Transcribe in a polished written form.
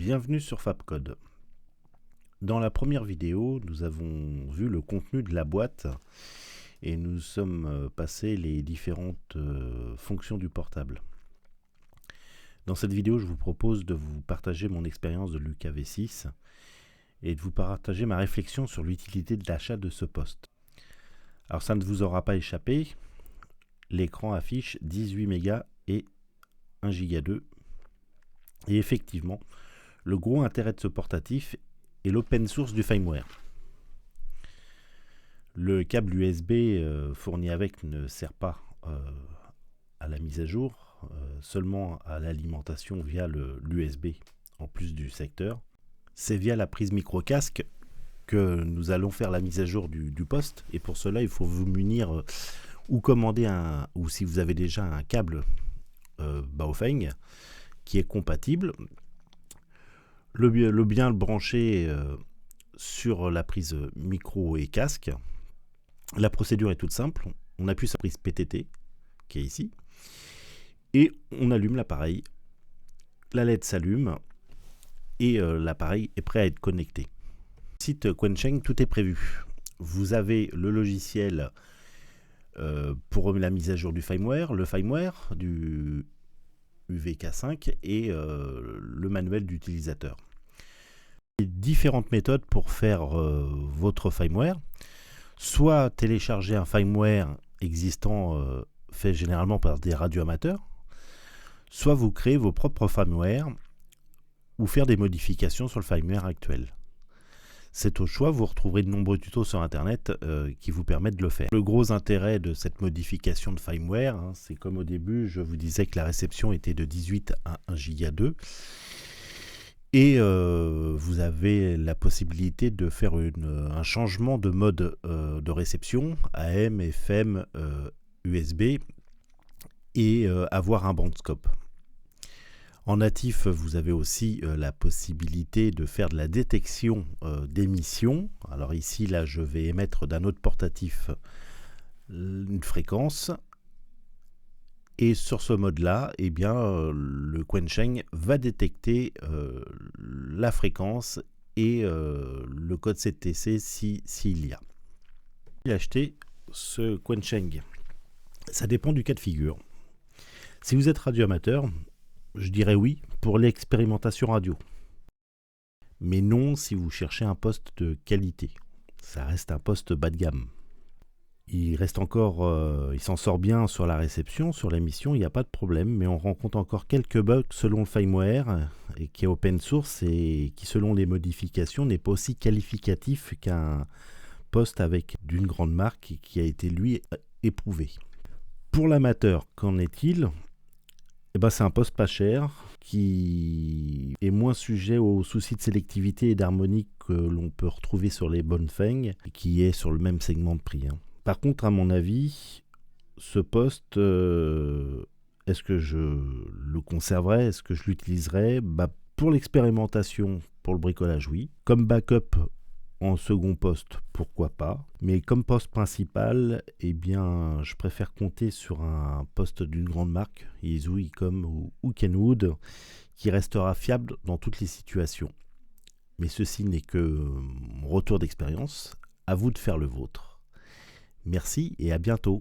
Bienvenue sur Fabcode. Dans la première vidéo, nous avons vu le contenu de la boîte et nous sommes passés les différentes fonctions du portable. Dans cette vidéo, je vous propose de vous partager mon expérience de l'UKV6 et de vous partager ma réflexion sur l'utilité de l'achat de ce poste. Alors ça ne vous aura pas échappé, l'écran affiche 18 mégas et 1 giga 2. Et effectivement, le gros intérêt de ce portatif est l'open source du firmware. Le câble USB fourni avec ne sert pas à la mise à jour, seulement à l'alimentation via l'USB en plus du secteur. C'est via la prise micro-casque que nous allons faire la mise à jour du poste, et pour cela il faut vous munir ou commander ou si vous avez déjà un câble Baofeng qui est compatible, bien le brancher sur la prise micro et casque. La procédure est toute simple, on appuie sur la prise PTT qui est ici et on allume l'appareil, la LED s'allume et l'appareil est prêt à être connecté. Site Quansheng, tout est prévu. Vous avez le logiciel pour la mise à jour du firmware, le firmware du UVK5 et le manuel d'utilisateur. Il y a différentes méthodes pour faire votre firmware. Soit télécharger un firmware existant fait généralement par des radioamateurs, soit vous créez vos propres firmware ou faire des modifications sur le firmware actuel. C'est au choix, vous retrouverez de nombreux tutos sur internet qui vous permettent de le faire. Le gros intérêt de cette modification de firmware, c'est comme au début, je vous disais que la réception était de 18 à 1 giga 2 et vous avez la possibilité de faire un changement de mode de réception, AM, FM, USB et avoir un bandscope. En natif, vous avez aussi la possibilité de faire de la détection d'émissions. Alors ici, là, je vais émettre d'un autre portatif une fréquence. Et sur ce mode-là, eh bien, le Quansheng va détecter la fréquence et le code CTC s'il y a. Acheter ce Quansheng, ça dépend du cas de figure. Si vous êtes radioamateur, je dirais oui pour l'expérimentation radio. Mais non si vous cherchez un poste de qualité. Ça reste un poste bas de gamme. Il reste encore, il s'en sort bien sur la réception, sur l'émission, il n'y a pas de problème, mais on rencontre encore quelques bugs selon le firmware, et qui est open source et qui, selon les modifications, n'est pas aussi qualificatif qu'un poste avec d'une grande marque et qui a été, lui, éprouvé. Pour l'amateur, qu'en est-il ? Eh ben, c'est un poste pas cher qui est moins sujet aux soucis de sélectivité et d'harmonie que l'on peut retrouver sur les Baofeng, qui est sur le même segment de prix. Par contre, à mon avis, ce poste, est-ce que je le conserverai? Est-ce que je l'utiliserai? Pour l'expérimentation, pour le bricolage, oui. Comme backup en second poste, pourquoi pas. Mais comme poste principal, eh bien, je préfère compter sur un poste d'une grande marque, Yaesu, Icom ou Kenwood, qui restera fiable dans toutes les situations. Mais ceci n'est que mon retour d'expérience. À vous de faire le vôtre. Merci et à bientôt.